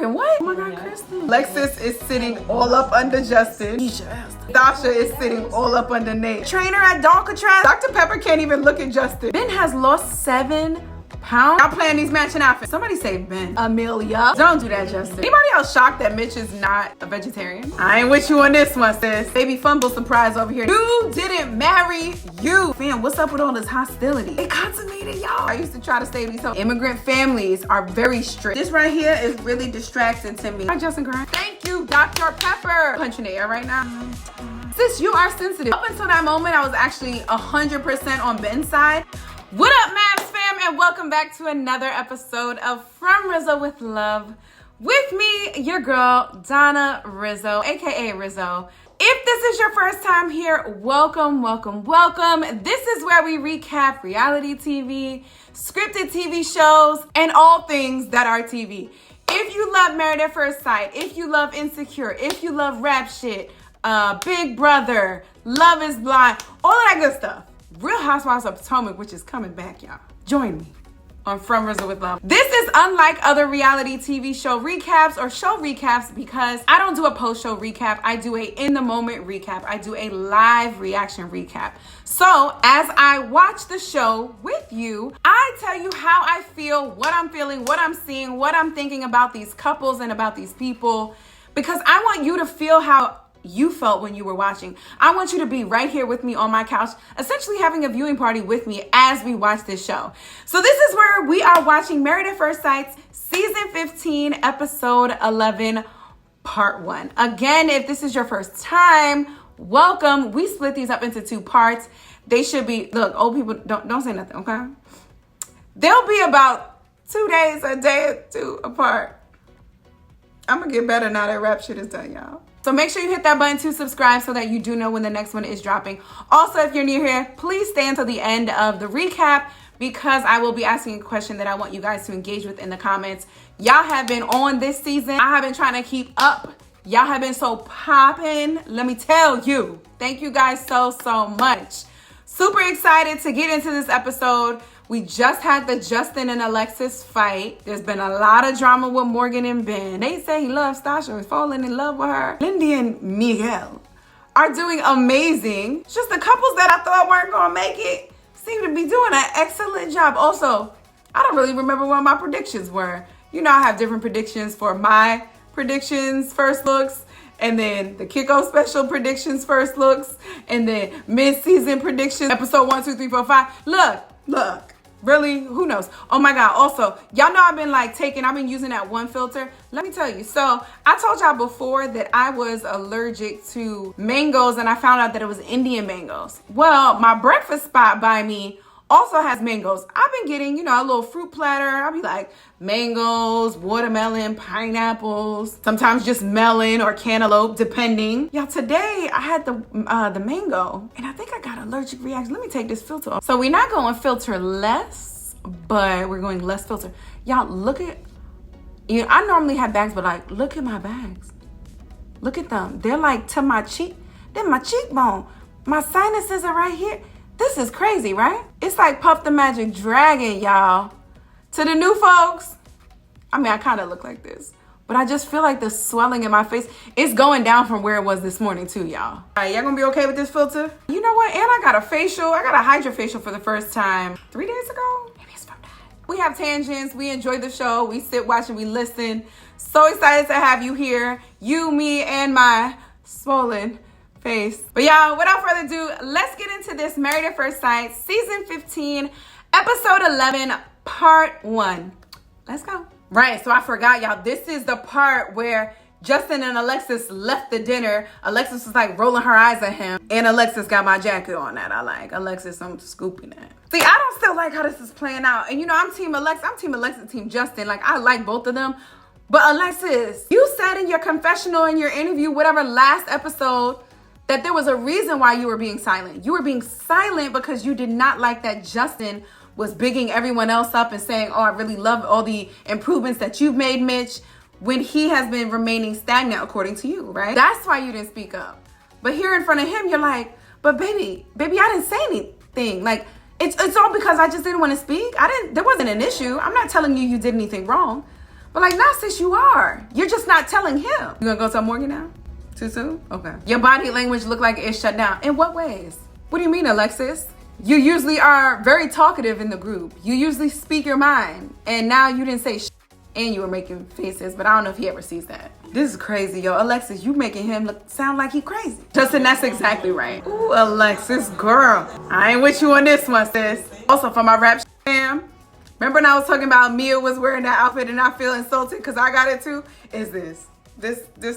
snapping. What? Oh my God, Kristen. Alexis is sitting all up under Justin. Dasha is sitting all up under Nate. Trainer at Alcatraz. Dr. Pepper can't even look at Justin. Ben has lost 7 pounds. I'm playing these matching outfits. Somebody say Ben. Amelia. Don't do that, Justin. Anybody else shocked that Mitch is not a vegetarian? I ain't with you on this one, sis. Baby fumble surprise over here. You didn't marry you. Man, what's up with all this hostility? It consummated, y'all. I used to try to stay with these hoes. Immigrant families are very strict. This right here is really distracting to me. Hi, Justin Grant. Thank you, Dr. Pepper. Punching the air right now. Sis, you are sensitive. Up until that moment, I was actually 100% on Ben's side. What up, Mafs fam, and welcome back to another episode of From Rizzo with Love. With me, your girl, Donna Rizzo, aka Rizzo. If this is your first time here, welcome, welcome, welcome. This is where we recap reality TV, scripted TV shows, and all things that are TV. If you love Married at First Sight, if you love Insecure, if you love rap shit, Big Brother, Love is Blind, all of that good stuff. Real Housewives of Potomac, which is coming back, y'all. Join me on From Rizzo with Love. This is unlike other reality TV show recaps or show recaps because I don't do a post-show recap. I do a in-the-moment recap. I do a live reaction recap. So as I watch the show with you, I tell you how I feel, what I'm feeling, what I'm seeing, what I'm thinking about these couples and about these people, because I want you to feel how you felt when you were watching. I want you to be right here with me on my couch, essentially having a viewing party with me as we watch this show. So this is where we are watching Married at First Sight, season 15, episode 11, part 1. Again, if this is your first time, welcome. We split these up into 2 parts. They should be, look, old people, don't say nothing, okay? They'll be about 2 days, a day or 2 apart. I'm gonna get better now that rap shit is done, y'all. So make sure you hit that button to subscribe so that you do know when the next one is dropping. Also, if you're new here, please stay until the end of the recap because I will be asking a question that I want you guys to engage with in the comments. Y'all have been on this season. I have been trying to keep up. Y'all have been so popping. Let me tell you. Thank you guys so much. Super excited to get into this episode. We just had the Justin and Alexis fight. There's been a lot of drama with Morgan and Ben. They say he loves Stasha, is falling in love with her. Lindy and Miguel are doing amazing. It's just the couples that I thought weren't gonna make it seem to be doing an excellent job. Also, I don't really remember what my predictions were. You know, I have different predictions for my predictions, first looks, and then the kickoff special predictions, first looks, and then mid-season predictions, episode 1, 2, 3, 4, 5. Look. Really? Who knows? Oh my God. Also, y'all know I've been using that one filter. Let me tell you. So I told y'all before that I was allergic to mangoes and I found out that it was Indian mangoes. Well, my breakfast spot by me also has mangoes. I've been getting, a little fruit platter. I'll be like mangoes, watermelon, pineapples, sometimes just melon or cantaloupe, depending. Y'all, today I had the mango and I think I got an allergic reaction. Let me take this filter off. So we're not going filter less, but we're going less filter. Y'all, look at, I normally have bags, but like, look at my bags. Look at them. They're like to my cheek. They're my cheekbone. My sinuses are right here. This is crazy, right? It's like Puff the Magic Dragon, y'all. To the new folks, I kind of look like this, but I just feel like the swelling in my face is going down from where it was this morning too, y'all. All right, y'all gonna be okay with this filter? You know what? And I got a facial. I got a hydrofacial for the first time 3 days ago. Maybe it's from that. We have tangents. We enjoy the show. We sit, watch, and we listen. So excited to have you here. You, me, and my swollen face. But y'all, without further ado, let's get into this Married at First Sight, season 15, episode 11, part 1. Let's go. Right, so I forgot, y'all. This is the part where Justin and Alexis left the dinner. Alexis was like rolling her eyes at him. And Alexis got my jacket on that I like. Alexis, I'm scooping that. See, I don't still like how this is playing out. And I'm Team Alexis. I'm Team Alexis, Team Justin. Like, I like both of them. But Alexis, you said in your confessional, in your interview, whatever, last episode, that there was a reason why you were being silent. You were being silent because you did not like that Justin was bigging everyone else up and saying, oh, I really love all the improvements that you've made, Mitch, when he has been remaining stagnant, according to you, right? That's why you didn't speak up. But here in front of him, you're like, but baby, I didn't say anything. Like, it's all because I just didn't want to speak. There wasn't an issue. I'm not telling you did anything wrong. But like, nah, sis, you are. You're just not telling him. You gonna go tell Morgan now? Too soon? Okay. Your body language look like it's shut down. In what ways? What do you mean, Alexis? You usually are very talkative in the group. You usually speak your mind. And now you didn't say and you were making faces, but I don't know if he ever sees that. This is crazy, yo. Alexis, you making him sound like he crazy. Justin, that's exactly right. Ooh, Alexis, girl. I ain't with you on this one, sis. Also, for my rap fam, remember when I was talking about Mia was wearing that outfit and I feel insulted because I got it too? Is this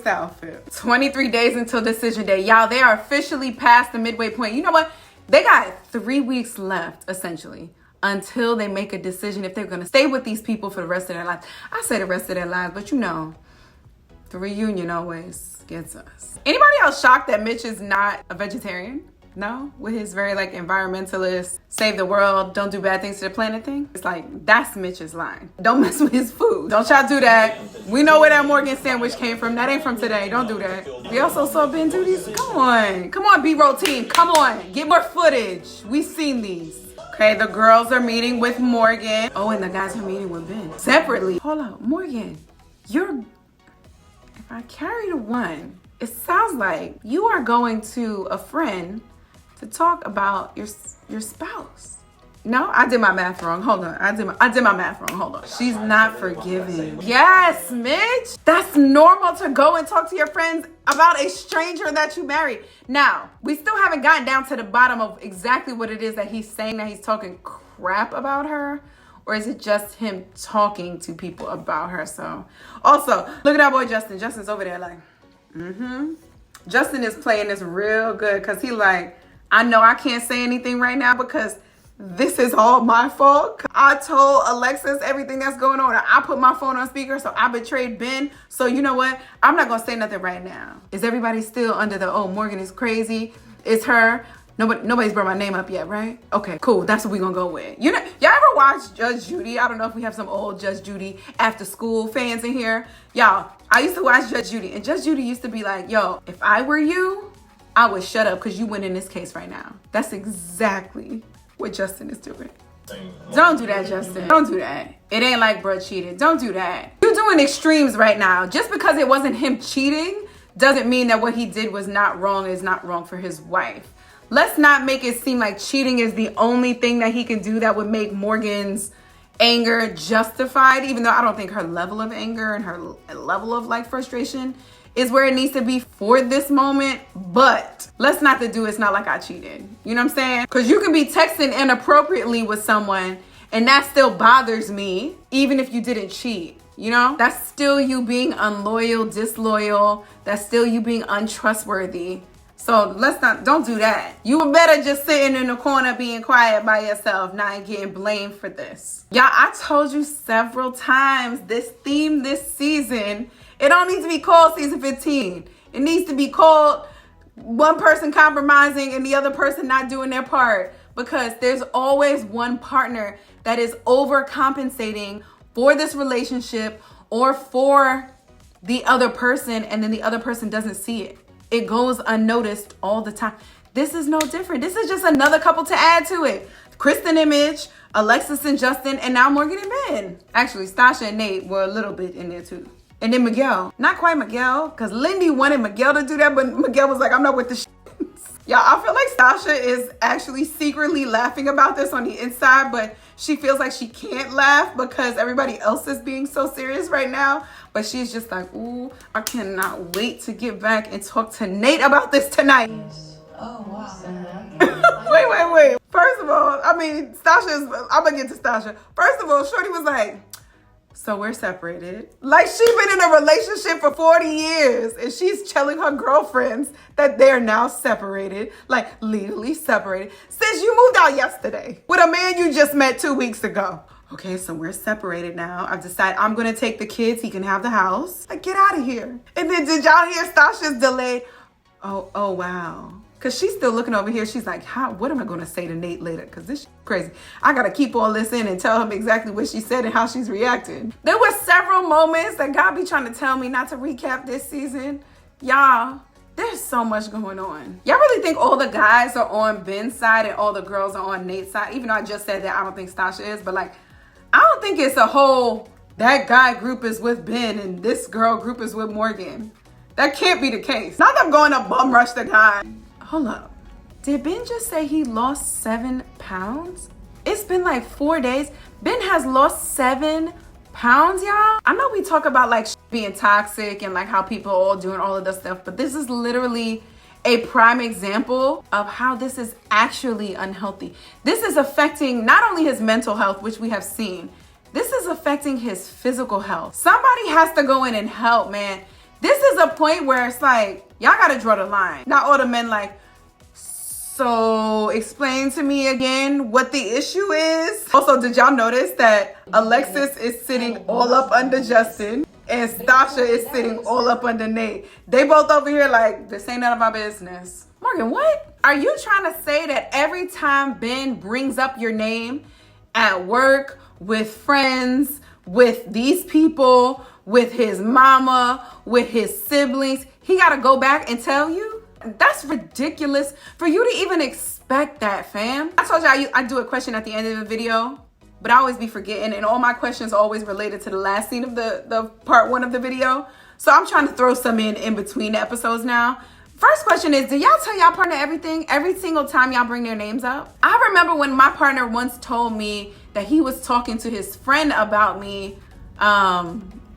outfit. 23 days until decision day. Y'all, they are officially past the midway point. You know what? They got 3 weeks left, essentially, until they make a decision if they're going to stay with these people for the rest of their lives. I say the rest of their lives, but you know, the reunion always gets us. Anybody else shocked that Mitch is not a vegetarian? No? With his very like environmentalist, save the world, don't do bad things to the planet thing? It's like, that's Mitch's line. Don't mess with his food. Don't y'all do that. We know where that Morgan sandwich came from. That ain't from today. Don't do that. We also saw Ben do these. Come on, B-roll team. Come on. Get more footage. We've seen these. Okay, the girls are meeting with Morgan. Oh, and the guys are meeting with Ben. Separately. Hold up, Morgan, if I carry the one, it sounds like you are going to a friend to talk about your spouse. No, I did my math wrong. Hold on. I did my math wrong. Hold on. She's not forgiving. Yes, Mitch. That's normal to go and talk to your friends about a stranger that you married. Now, we still haven't gotten down to the bottom of exactly what it is that he's saying, that he's talking crap about her. Or is it just him talking to people about her? So, also, look at that boy Justin. Justin's over there like, Justin is playing this real good because he like, I know I can't say anything right now because this is all my fault. I told Alexis everything that's going on. I put my phone on speaker, so I betrayed Ben. So you know what? I'm not going to say nothing right now. Is everybody still under the, oh, Morgan is crazy? It's her. Nobody's brought my name up yet, right? Okay, cool. That's what we're going to go with. You know, y'all ever watch Judge Judy? I don't know if we have some old Judge Judy after school fans in here. Y'all, I used to watch Judge Judy, and Judge Judy used to be like, yo, if I were you, I would shut up because you win in this case right now. That's exactly what Justin is doing. Don't do that, Justin. Don't do that. It ain't like bro cheated. Don't do that. You're doing extremes right now. Just because it wasn't him cheating doesn't mean that what he did was not wrong, is not wrong for his wife. Let's not make it seem like cheating is the only thing that he can do that would make Morgan's anger justified, even though I don't think her level of anger and her level of like frustration is where it needs to be for this moment. But let's not do it's not like I cheated. You know what I'm saying? Because you can be texting inappropriately with someone and that still bothers me, even if you didn't cheat. You know, that's still you being unloyal, disloyal. That's still you being untrustworthy. So don't do that. You were better just sitting in the corner being quiet by yourself, not getting blamed for this. Y'all, I told you several times, this theme this season, it don't need to be called season 15. It needs to be called one person compromising and the other person not doing their part, because there's always one partner that is overcompensating for this relationship or for the other person, and then the other person doesn't see it. It goes unnoticed all the time. This is no different. This is just another couple to add to it. Kristen and Mitch, Alexis and Justin, and now Morgan and Ben. Actually, Stasha and Nate were a little bit in there too. And then Miguel. Not quite Miguel, because Lindy wanted Miguel to do that, but Miguel was like, I'm not with the shit. Y'all, I feel like Stasha is actually secretly laughing about this on the inside, but she feels like she can't laugh because everybody else is being so serious right now. But she's just like, ooh, I cannot wait to get back and talk to Nate about this tonight. Oh, wow. Wait. First of all, I'm going to get to Stasha. First of all, Shorty was like, so we're separated. Like, she's been in a relationship for 40 years and she's telling her girlfriends that they're now separated, like legally separated. Sis, you moved out yesterday with a man you just met 2 weeks ago. Okay, so we're separated now. I've decided I'm going to take the kids. He can have the house. Like, get out of here. And then did y'all hear Stasha's delay? Oh, wow. Because she's still looking over here. She's like, what am I going to say to Nate later? Because this is crazy. I got to keep all this in and tell him exactly what she said and how she's reacting. There were several moments that God be trying to tell me not to recap this season. Y'all, there's so much going on. Y'all really think all the guys are on Ben's side and all the girls are on Nate's side? Even though I just said that I don't think Stasha is. But like, I don't think it's a whole that guy group is with Ben and this girl group is with Morgan. That can't be the case. Not them going to bum rush the guy. Hold up. Did Ben just say he lost 7 pounds? It's been like 4 days. Ben has lost 7 pounds, y'all. I know we talk about like being toxic and like how people all doing all of this stuff, but this is literally a prime example of how this is actually unhealthy. This is affecting not only his mental health, which we have seen, this is affecting his physical health. Somebody has to go in and help, man. This is a point where it's like, y'all gotta draw the line. Not all the men like, so explain to me again what the issue is. Also, did y'all notice that Alexis is sitting all up under Justin and Stasha is sitting all up under Nate? They both over here like, this ain't none of my business. Morgan, what? Are you trying to say that every time Ben brings up your name at work, with friends, with these people, with his mama, with his siblings, he gotta go back and tell you? That's ridiculous for you to even expect that, fam. I told you I do a question at the end of the video, but I always be forgetting, and all my questions are always related to the last scene of the part 1 of the video. So I'm trying to throw some in between the episodes now. First question is, do y'all tell y'all partner everything every single time y'all bring their names up? I remember when my partner once told me that he was talking to his friend about me,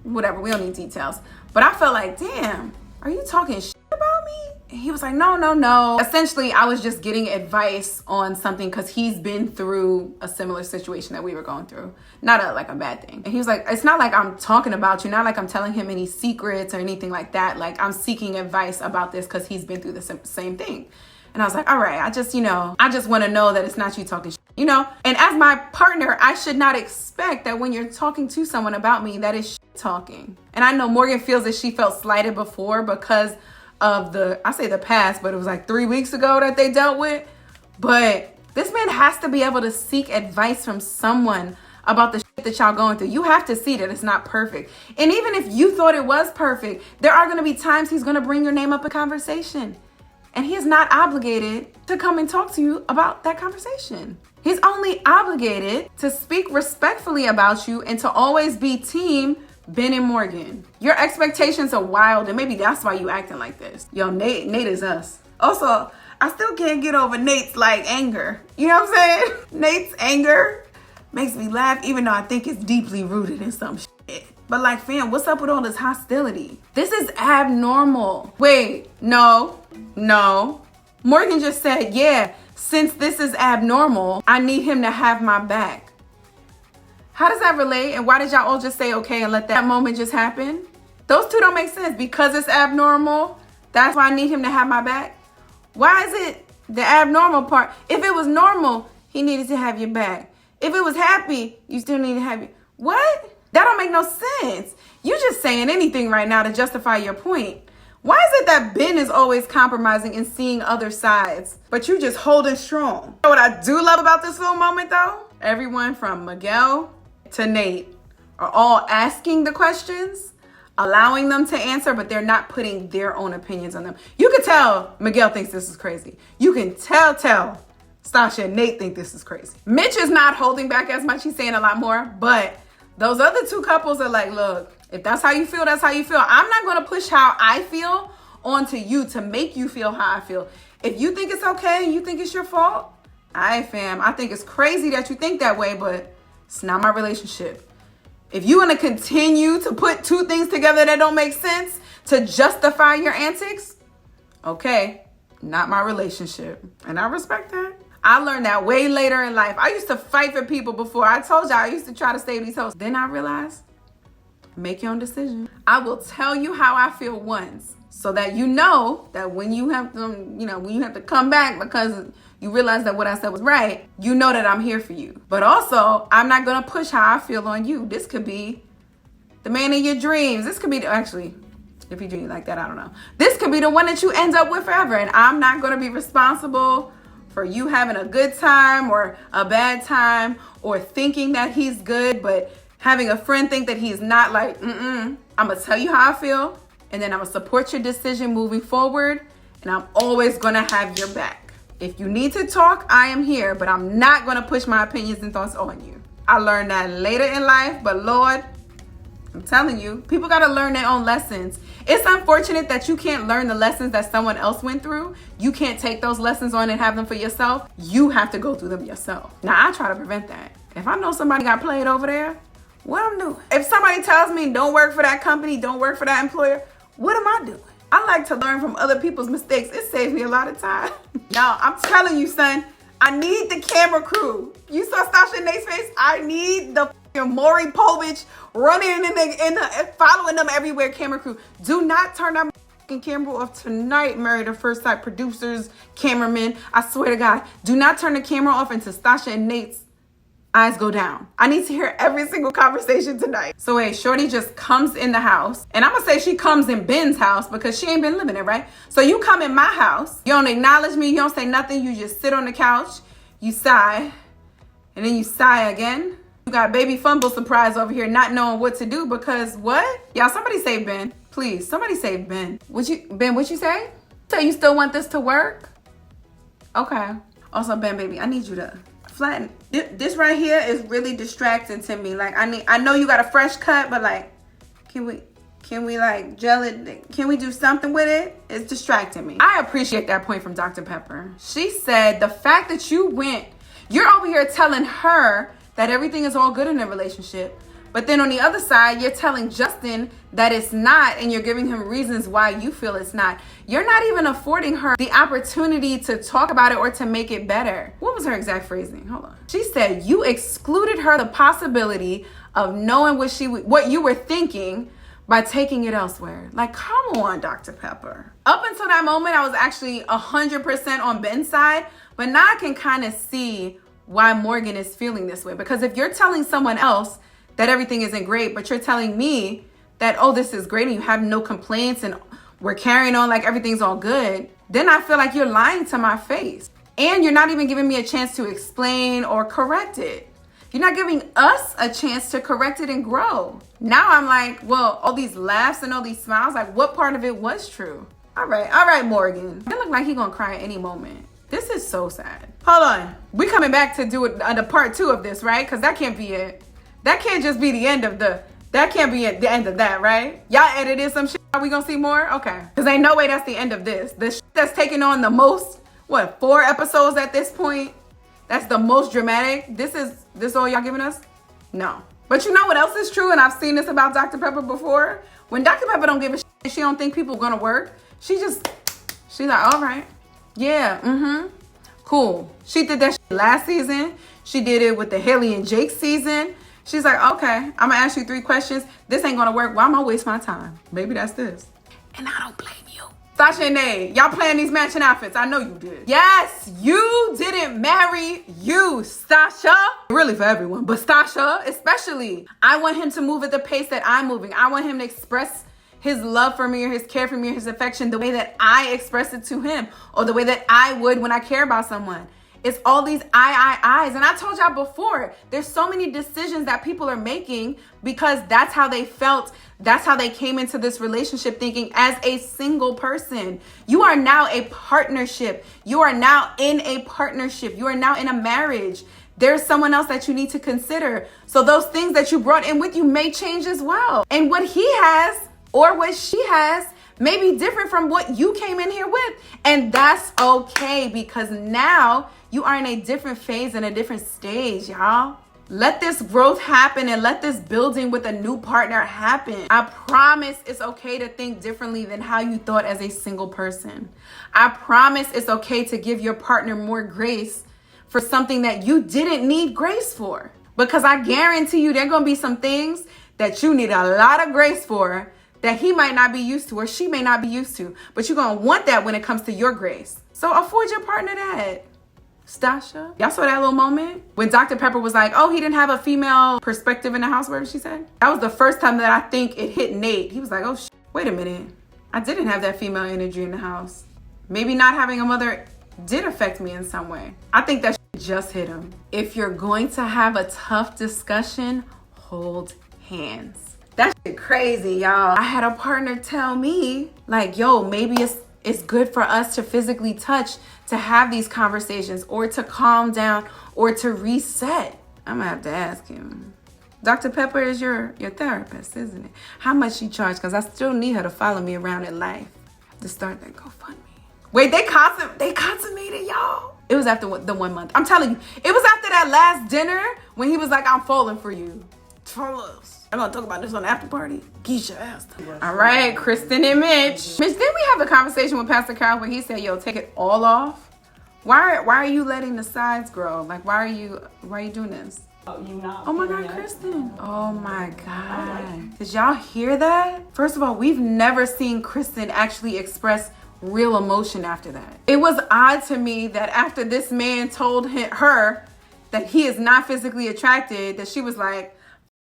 whatever, we don't need details. But I felt like, damn, are you talking shit about me? And he was like, no. Essentially, I was just getting advice on something because he's been through a similar situation that we were going through. Not a bad thing. And he was like, it's not like I'm talking about you, not like I'm telling him any secrets or anything like that. Like, I'm seeking advice about this because he's been through the same thing. And I was like, all right, I just want to know that it's not you talking shit, you know? And as my partner, I should not expect that when you're talking to someone about me, that is shit talking. And I know Morgan feels that she felt slighted before because of the past, but it was like 3 weeks ago that they dealt with. But this man has to be able to seek advice from someone about the shit that y'all going through. You have to see that it's not perfect. And even if you thought it was perfect, there are going to be times he's going to bring your name up in conversation. And he is not obligated to come and talk to you about that conversation. He's only obligated to speak respectfully about you and to always be team Ben and Morgan. Your expectations are wild, and maybe that's why you acting like this. Yo, Nate is us. Also, I still can't get over Nate's anger. You know what I'm saying? Nate's anger makes me laugh, even though I think it's deeply rooted in some shit. But fam, what's up with all this hostility? This is abnormal. Wait, no. Morgan just said, yeah, since this is abnormal, I need him to have my back. How does that relate? And why did y'all all just say okay and let that moment just happen? Those two don't make sense. Because it's abnormal, that's why I need him to have my back. Why is it the abnormal part? If it was normal, he needed to have your back. If it was happy, you still need to have your... What? That don't make no sense. You just saying anything right now to justify your point. Why is it that Ben is always compromising and seeing other sides, but you just holding strong? You know what I do love about this little moment though? Everyone from Miguel to Nate are all asking the questions, allowing them to answer, but they're not putting their own opinions on them. You can tell Miguel thinks this is crazy. You can tell Stasha and Nate think this is crazy. Mitch is not holding back as much. He's saying a lot more, but those other two couples are like, look, if that's how you feel, that's how you feel. I'm not going to push how I feel onto you to make you feel how I feel. If you think it's okay and you think it's your fault, fam, I think it's crazy that you think that way, but it's not my relationship. If you want to continue to put two things together that don't make sense to justify your antics, okay, not my relationship. And I respect that. I learned that way later in life. I used to fight for people before. I told y'all I used to try to save these hoes. Then I realized, make your own decision. I will tell you how I feel once so that you know that when you have to, when you have to come back because you realize that what I said was right, you know that I'm here for you. But also, I'm not going to push how I feel on you. This could be the man of your dreams. This could be, actually, if you dream like that, I don't know. This could be the one that you end up with forever. And I'm not going to be responsible for you having a good time or a bad time or thinking that he's good, but having a friend think that he's not. I'm going to tell you how I feel, and then I'm going to support your decision moving forward, and I'm always going to have your back. If you need to talk, I am here, but I'm not going to push my opinions and thoughts on you. I learned that later in life, but Lord, I'm telling you, people got to learn their own lessons. It's unfortunate that you can't learn the lessons that someone else went through. You can't take those lessons on and have them for yourself. You have to go through them yourself. Now, I try to prevent that. If I know somebody got played over there, what I'm doing? If somebody tells me don't work for that company, don't work for that employer, what am I doing? I like to learn from other people's mistakes. It saves me a lot of time. Now, I'm telling you, son, I need the camera crew. You saw Stasha and Nate's face? I need the Maury Povich running in the following them everywhere camera crew. Do not turn that camera off tonight, Married at First Sight producers, cameramen. I swear to God, do not turn the camera off until Stasha and Nate's eyes go down. I need to hear every single conversation tonight. So wait, Shorty just comes in the house. And I'm gonna say she comes in Ben's house because she ain't been living it, right? So you come in my house, you don't acknowledge me, you don't say nothing, you just sit on the couch, you sigh, and then you sigh again. You got baby fumble surprise over here not knowing what to do because what? Y'all, somebody save Ben. Please, somebody save Ben. Ben, what you say? So you still want this to work? Okay. Also, Ben, baby, I need you to flatten. This right here is really distracting to me. Like, I know you got a fresh cut, but like, can we like gel it? Can we do something with it? It's distracting me. I appreciate that point from Dr. Pepper. She said the fact that you're over here telling her that everything is all good in a relationship, but then on the other side, you're telling Justin that it's not, and you're giving him reasons why you feel it's not. You're not even affording her the opportunity to talk about it or to make it better. What was her exact phrasing? Hold on. She said you excluded her the possibility of knowing what you were thinking by taking it elsewhere. Like, come on, Dr. Pepper. Up until that moment, I was actually 100% on Ben's side, but now I can kind of see why Morgan is feeling this way. Because if you're telling someone else that everything isn't great, but you're telling me that, oh, this is great and you have no complaints and we're carrying on like everything's all good, then I feel like you're lying to my face. And you're not even giving me a chance to explain or correct it. You're not giving us a chance to correct it and grow. Now I'm like, well, all these laughs and all these smiles, like what part of it was true? All right, Morgan. It look like he gonna cry at any moment. This is so sad. Hold on. We coming back to do the part 2 of this, right? Because that can't be it. That can't just be the end of that can't be the end of that, right? Y'all edited some shit. Are we gonna see more? Okay. Because ain't no way that's the end of this. The shit that's taking on the most, 4 episodes at this point? That's the most dramatic. This all y'all giving us? No. But you know what else is true? And I've seen this about Dr. Pepper before. When Dr. Pepper don't give a shit, she don't think people are gonna work. She's like, all right. Yeah, cool. She did that shit last season. She did it with the Haley and Jake season. She's like, okay, I'm gonna ask you 3 questions. This ain't gonna work. Why am I waste my time? Maybe that's this. And I don't blame you. Stasha and Nate, y'all playing these matching outfits. I know you did. Yes, you didn't marry you, Stasha. Really for everyone, but Stasha especially. I want him to move at the pace that I'm moving. I want him to express his love for me or his care for me or his affection the way that I express it to him or the way that I would when I care about someone. It's all these I's. And I told y'all before, there's so many decisions that people are making because that's how they felt. That's how they came into this relationship thinking as a single person. You are now a partnership. You are now in a partnership. You are now in a marriage. There's someone else that you need to consider. So those things that you brought in with you may change as well. And what he has or what she has may be different from what you came in here with. And that's okay because now you are in a different phase and a different stage, y'all. Let this growth happen and let this building with a new partner happen. I promise it's okay to think differently than how you thought as a single person. I promise it's okay to give your partner more grace for something that you didn't need grace for. Because I guarantee you there are going to be some things that you need a lot of grace for that he might not be used to or she may not be used to. But you're going to want that when it comes to your grace. So afford your partner that. Stasha, y'all saw that little moment when Dr. Pepper was like, oh, he didn't have a female perspective in the house, whatever she said. That was the first time that I think it hit Nate. He was like, oh, wait a minute. I didn't have that female energy in the house. Maybe not having a mother did affect me in some way. I think that just hit him. If you're going to have a tough discussion, hold hands. That shit crazy, y'all. I had a partner tell me like, yo, maybe it's good for us to physically touch, to have these conversations or to calm down or to reset. I'm gonna have to ask him. Dr. Pepper is your therapist, isn't it? How much she charge? Because I still need her to follow me around in life. To start that GoFundMe. Wait, they consummated, y'all. It was after the 1 month. I'm telling you, it was after that last dinner when he was like, I'm falling for you. Fellas, I'm gonna talk about this on the after party. Get your ass. All right, Kristen and Mitch. Mitch, didn't we have a conversation with Pastor Carl where he said, yo, take it all off? Why are you letting the sides grow? Like, why are you doing this? Oh my God, Kristen. Oh my God. Did y'all hear that? First of all, we've never seen Kristen actually express real emotion after that. It was odd to me that after this man told her that he is not physically attracted, that she was like,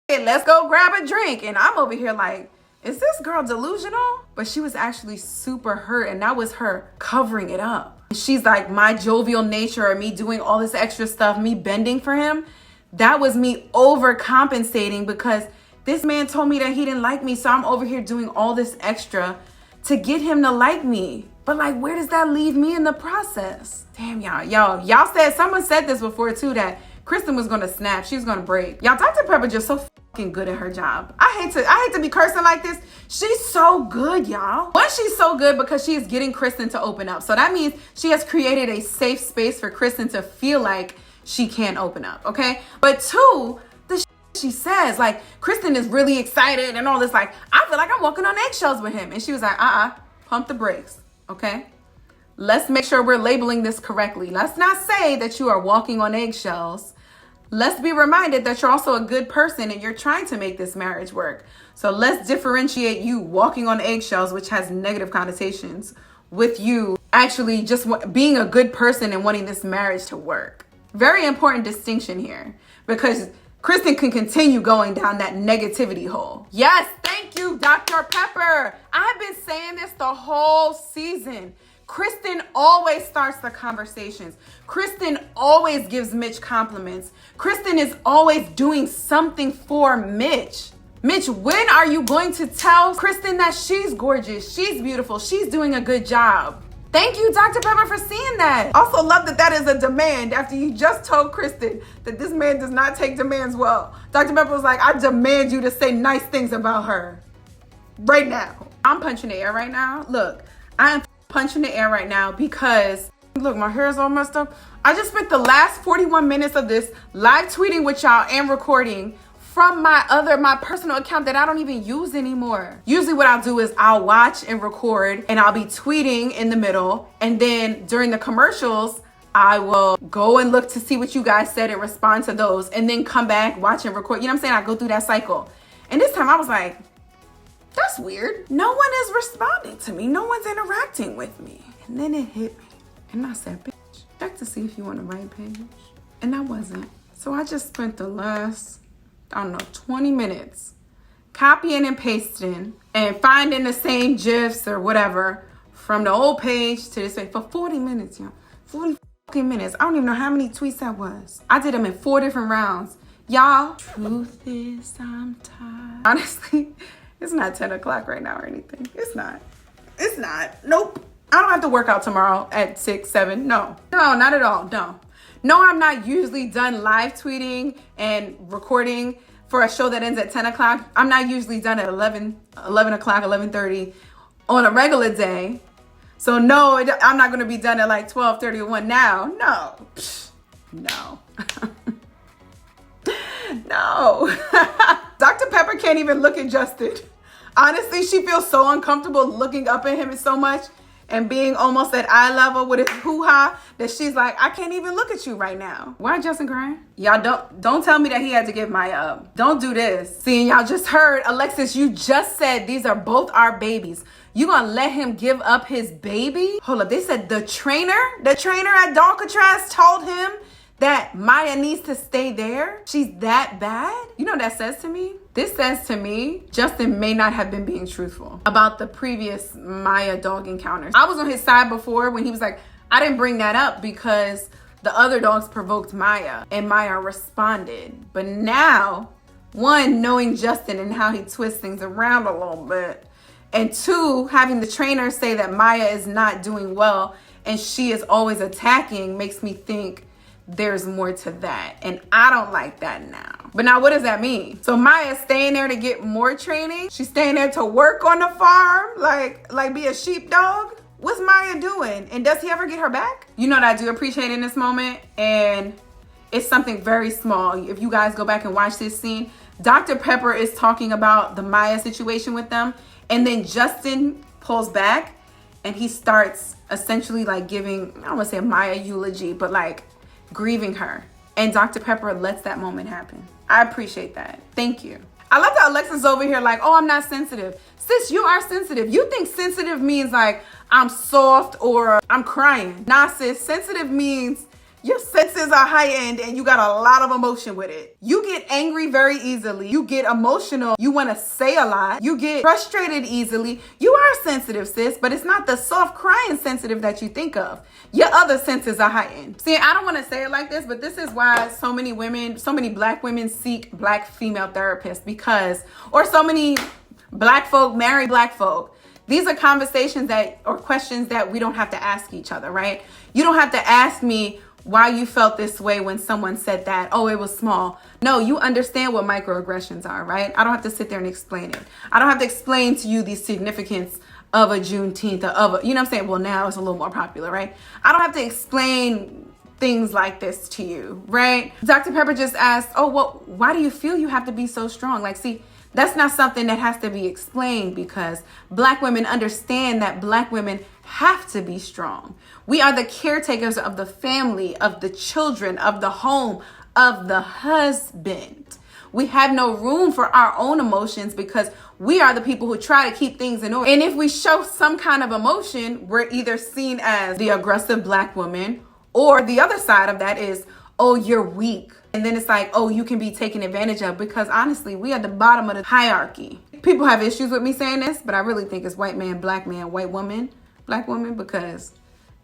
hey, let's go grab a drink. And I'm over here like, is this girl delusional? But she was actually super hurt, and that was her covering it up. She's like, my jovial nature, or me doing all this extra stuff, me bending for him, that was me overcompensating because this man told me that he didn't like me. So I'm over here doing all this extra to get him to like me. But like, where does that leave me in the process? Damn, y'all said, someone said this before too, that Kristen was gonna snap. She was gonna break. Y'all, Dr. Pepper just so fucking good at her job. I hate to be cursing like this. She's so good, y'all. One, she's so good because she is getting Kristen to open up. So that means she has created a safe space for Kristen to feel like she can open up, okay? But two, the she says, like, Kristen is really excited and all this, like, I feel like I'm walking on eggshells with him. And she was like, pump the brakes, okay? Let's make sure we're labeling this correctly. Let's not say that you are walking on eggshells. Let's be reminded that you're also a good person and you're trying to make this marriage work. So let's differentiate you walking on eggshells, which has negative connotations, with you actually just being a good person and wanting this marriage to work. Very important distinction here, because Kristen can continue going down that negativity hole. Yes, thank you, Dr. Pepper. I've been saying this the whole season. Kristen always starts the conversations. Kristen always gives Mitch compliments. Kristen is always doing something for Mitch. Mitch, when are you going to tell Kristen that she's gorgeous, she's beautiful, she's doing a good job? Thank you, Dr. Pepper, for seeing that. Also love that is a demand after you just told Kristen that this man does not take demands well. Dr. Pepper was like, I demand you to say nice things about her right now. I'm punching the air right now. Look, I am punching the air right now because, look, my hair is all messed up. I just spent the last 41 minutes of this live tweeting with y'all and recording from my personal account that I don't even use anymore. Usually what I'll do is I'll watch and record and I'll be tweeting in the middle. And then during the commercials, I will go and look to see what you guys said and respond to those and then come back, watch and record. You know what I'm saying? I go through that cycle. And this time I was like, that's weird. No one is responding to me. No one's interacting with me. And then it hit me. And I said, bitch, check to see if you on the right page. And I wasn't. So I just spent the last, 20 minutes copying and pasting and finding the same GIFs or whatever from the old page to this page for 40 minutes, y'all. 40 fucking minutes. I don't even know how many tweets that was. I did them in 4 different rounds. Y'all, truth is I'm tired. Honestly, it's not 10 o'clock right now or anything. It's not. Nope. I don't have to work out tomorrow at 6, 7. No, not at all. No, I'm not usually done live tweeting and recording for a show that ends at 10 o'clock. I'm not usually done at 11 o'clock, 11:30 on a regular day. So no, I'm not going to be done at like 12:30 or 1 now. No. No. Dr. Pepper can't even look at Justin. Honestly, she feels so uncomfortable looking up at him so much and being almost at eye level with his hoo-ha that she's like, I can't even look at you right now. Why Justin crying? Y'all don't tell me that he had to give Maya up. Don't do this. See, y'all just heard, Alexis, you just said these are both our babies. You gonna let him give up his baby? Hold up, they said the trainer at Alcatraz told him that Maya needs to stay there? She's that bad? You know what that says to me? This says to me, Justin may not have been being truthful about the previous Maya dog encounters. I was on his side before when he was like, I didn't bring that up because the other dogs provoked Maya and Maya responded. But now, one, knowing Justin and how he twists things around a little bit, and two, having the trainer say that Maya is not doing well and she is always attacking makes me think there's more to that. And I don't like that now. But now what does that mean? So Maya's staying there to get more training? She's staying there to work on the farm? Like be a sheepdog? What's Maya doing? And does he ever get her back? You know what I do appreciate in this moment? And it's something very small. If you guys go back and watch this scene, Dr. Pepper is talking about the Maya situation with them. And then Justin pulls back and he starts essentially like giving, I don't want to say a Maya eulogy, but like grieving her. And Dr. Pepper lets that moment happen. I appreciate that. Thank you. I love that Alexis over here like, oh, I'm not sensitive. Sis, you are sensitive. You think sensitive means like I'm soft or I'm crying. Nah, sis, sensitive means your senses are heightened and you got a lot of emotion with it. You get angry very easily. You get emotional. You want to say a lot. You get frustrated easily. You are sensitive, sis, but it's not the soft crying sensitive that you think of. Your other senses are heightened. See, I don't want to say it like this, but this is why so many black women seek black female therapists or so many black folk marry black folk. These are conversations or questions that we don't have to ask each other, right? You don't have to ask me why you felt this way when someone said that. Oh, it was small. No, you understand what microaggressions are, right? I don't have to sit there and explain it. I don't have to explain to you the significance of a Juneteenth you know what I'm saying? Well, now it's a little more popular, right? I don't have to explain things like this to you, right? Dr. Pepper just asked, oh, well, why do you feel you have to be so strong? Like, see, that's not something that has to be explained because black women understand that black women have to be strong. We are the caretakers of the family, of the children, of the home, of the husband. We have no room for our own emotions because we are the people who try to keep things in order. And if we show some kind of emotion, we're either seen as the aggressive black woman, or the other side of that is, oh, you're weak. And then it's like, oh, you can be taken advantage of, because honestly, we are the bottom of the hierarchy. People have issues with me saying this, but I really think it's white man, black man, white woman, black woman, because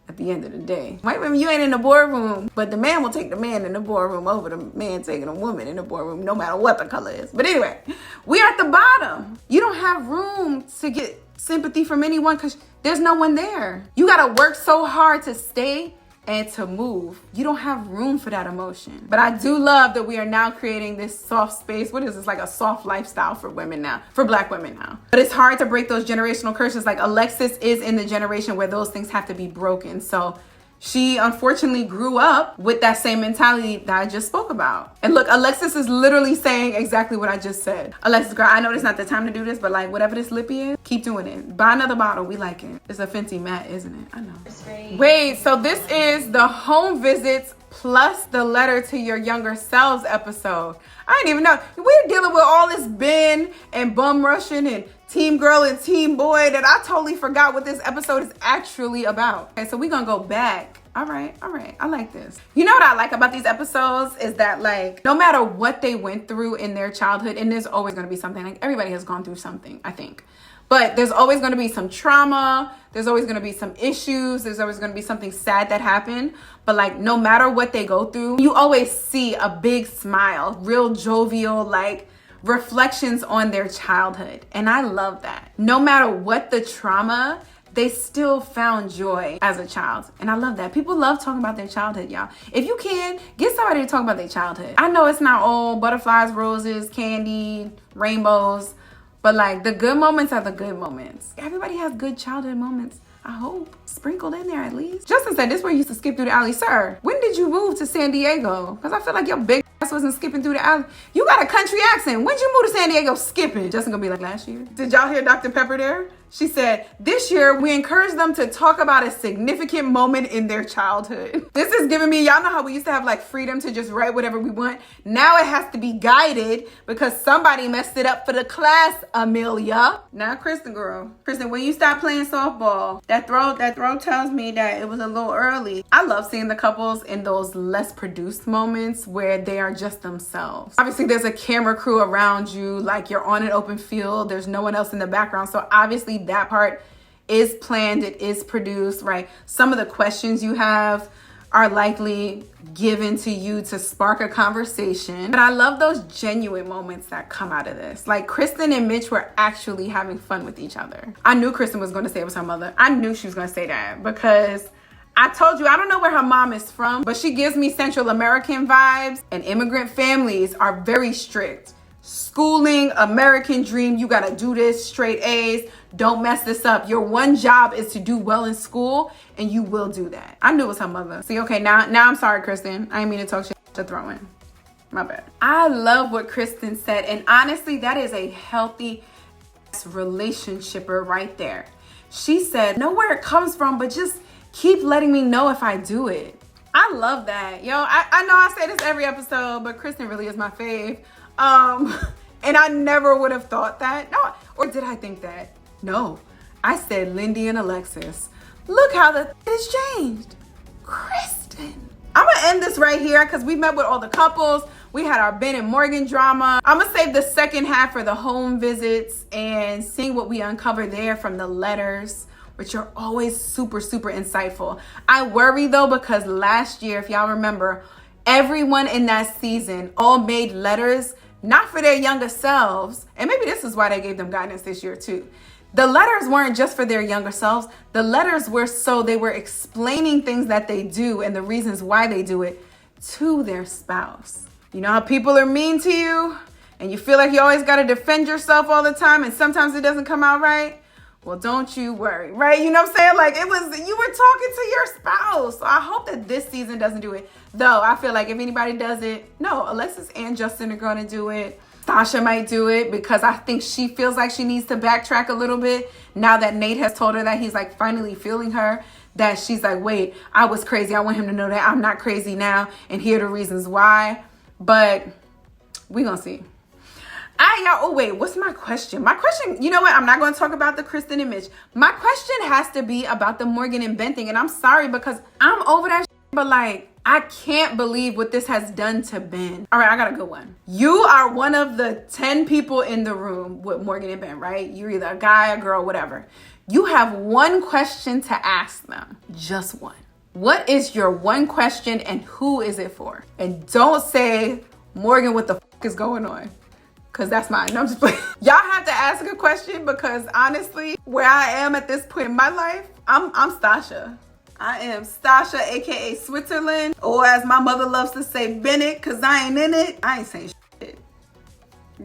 at the end of the day, white women, you ain't in the boardroom, but the man will take the man in the boardroom over the man taking a woman in the boardroom, no matter what the color is. But anyway, we are at the bottom. You don't have room to get sympathy from anyone because there's no one there. You got to work so hard to stay and to move. You don't have room for that emotion. But I do love that we are now creating this soft space. What is this? Like a soft lifestyle for women now, for black women now. But it's hard to break those generational curses. Like Alexis is in the generation where those things have to be broken. So she unfortunately grew up with that same mentality that I just spoke about. And look, Alexis is literally saying exactly what I just said. Alexis, girl, I know it's not the time to do this, but like whatever this lippy is, keep doing it. Buy another bottle. We like it. It's a Fenty matte, isn't it? I know. Wait, so this is the home visits plus the letter to your younger selves episode. I didn't even know. We're dealing with all this Ben and bum rushing and team girl and team boy that I totally forgot what this episode is actually about. Okay, so we're gonna go back. All right. I like this. You know what I like about these episodes is that like, no matter what they went through in their childhood, and there's always gonna be something, like everybody has gone through something, I think. But there's always gonna be some trauma. There's always gonna be some issues. There's always gonna be something sad that happened. But like, no matter what they go through, you always see a big smile, real jovial, like reflections on their childhood. And I love that. No matter what the trauma, they still found joy as a child. And I love that. People love talking about their childhood, y'all. If you can, get somebody to talk about their childhood. I know it's not all butterflies, roses, candy, rainbows, but like the good moments are the good moments. Everybody has good childhood moments, I hope. Sprinkled in there at least. Justin said this where you used to skip through the alley. Sir, when did you move to San Diego? Because I feel like your big ass wasn't skipping through the alley. You got a country accent. When'd you move to San Diego skipping? Justin gonna be like, last year. Did y'all hear Dr. Pepper there? She said, this year we encourage them to talk about a significant moment in their childhood. This is giving me, y'all know how we used to have like freedom to just write whatever we want. Now it has to be guided because somebody messed it up for the class, Amelia. Now, Kristen, girl. Kristen, when you stop playing softball, that throw tells me that it was a little early. I love seeing the couples in those less produced moments where they are just themselves. Obviously, there's a camera crew around you, like you're on an open field. There's no one else in the background. So obviously that part is planned, it is produced, right? Some of the questions you have are likely given to you to spark a conversation. But I love those genuine moments that come out of this. Like Kristen and Mitch were actually having fun with each other. I knew Kristen was going to say it was her mother. I knew she was going to say that because I told you, I don't know where her mom is from, but she gives me Central American vibes, and immigrant families are very strict. Schooling, American dream, you gotta do this, straight A's, don't mess this up. Your one job is to do well in school, and you will do that. I knew it was her mother. See, okay, now I'm sorry, Kristen. I didn't mean to talk shit to throw in. My bad. I love what Kristen said, and honestly, that is a healthy relationshipper right there. She said, know where it comes from, but just keep letting me know if I do it. I love that. Yo, I know I say this every episode, but Kristen really is my fave. And I never would have thought that. No, or did I think that? No, I said Lindy and Alexis. Look how the has changed. Kristen. I'm gonna end this right here because we met with all the couples. We had our Ben and Morgan drama. I'm gonna save the second half for the home visits and seeing what we uncover there from the letters, which are always super, super insightful. I worry though, because last year, if y'all remember, everyone in that season all made letters, not for their younger selves. And maybe this is why they gave them guidance this year too. The letters weren't just for their younger selves. The letters were so they were explaining things that they do and the reasons why they do it to their spouse. You know how people are mean to you and you feel like you always got to defend yourself all the time and sometimes it doesn't come out right? Well, don't you worry, right? You know what I'm saying? Like you were talking to your spouse. So I hope that this season doesn't do it. Though I feel like if anybody does it, no, Alexis and Justin are going to do it. Sasha might do it because I think she feels like she needs to backtrack a little bit now that Nate has told her that he's like finally feeling her, that she's like, wait, I was crazy. I want him to know that I'm not crazy now and here are the reasons why. But we gonna see. Oh wait, what's my question? My question, you know what? I'm not going to talk about the Kristen and Mitch. My question has to be about the Morgan and Ben thing. And I'm sorry because I'm over that shit, but like, I can't believe what this has done to Ben. All right, I got a good one. You are one of the 10 people in the room with Morgan and Ben, right? You're either a guy, a girl, whatever. You have one question to ask them. Just one. What is your one question and who is it for? And don't say, Morgan, what the fuck is going on? Because that's mine. No, I'm just playing. Y'all have to ask a question because honestly, where I am at this point in my life, I'm Stasha. I am Stasha, aka Switzerland, or as my mother loves to say, Bennett, because I ain't in it. I ain't saying shit.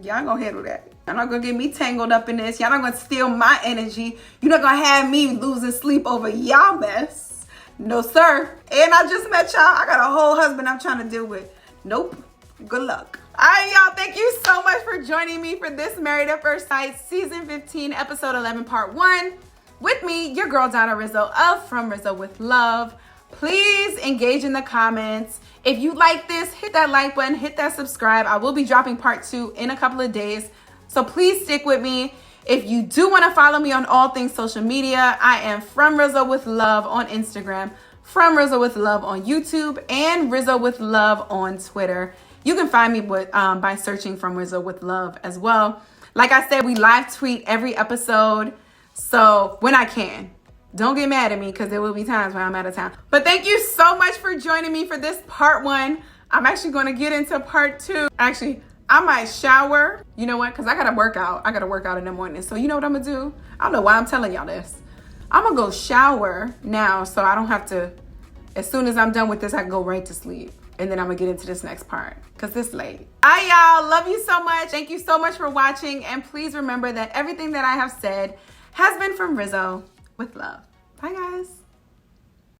Y'all gonna handle that. Y'all not gonna get me tangled up in this. Y'all not gonna steal my energy. You're not gonna have me losing sleep over y'all mess. No, sir. And I just met y'all. I got a whole husband I'm trying to deal with. Nope. Good luck. All right, y'all. Thank you so much for joining me for this Married at First Sight Season 15, Episode 11, Part 1. With me, your girl, Donna Rizzo of From Rizzo with Love. Please engage in the comments. If you like this, hit that like button, hit that subscribe. I will be dropping Part 2 in a couple of days. So please stick with me. If you do want to follow me on all things social media, I am From Rizzo with Love on Instagram, From Rizzo with Love on YouTube, and Rizzo with Love on Twitter. You can find me by searching From Rizzo with Love as well. Like I said, we live tweet every episode. So when I can, don't get mad at me because there will be times when I'm out of town. But thank you so much for joining me for this Part 1. I'm actually going to get into Part 2. Actually, I might shower. You know what? Because I got to work out. I got to work out in the morning. So you know what I'm going to do? I don't know why I'm telling y'all this. I'm going to go shower now so I don't have to, as soon as I'm done with this, I can go right to sleep. And then I'm gonna get into this next part because it's late. All right, y'all. Love you so much. Thank you so much for watching. And please remember that everything that I have said has been from Rizzo with Love. Bye, guys.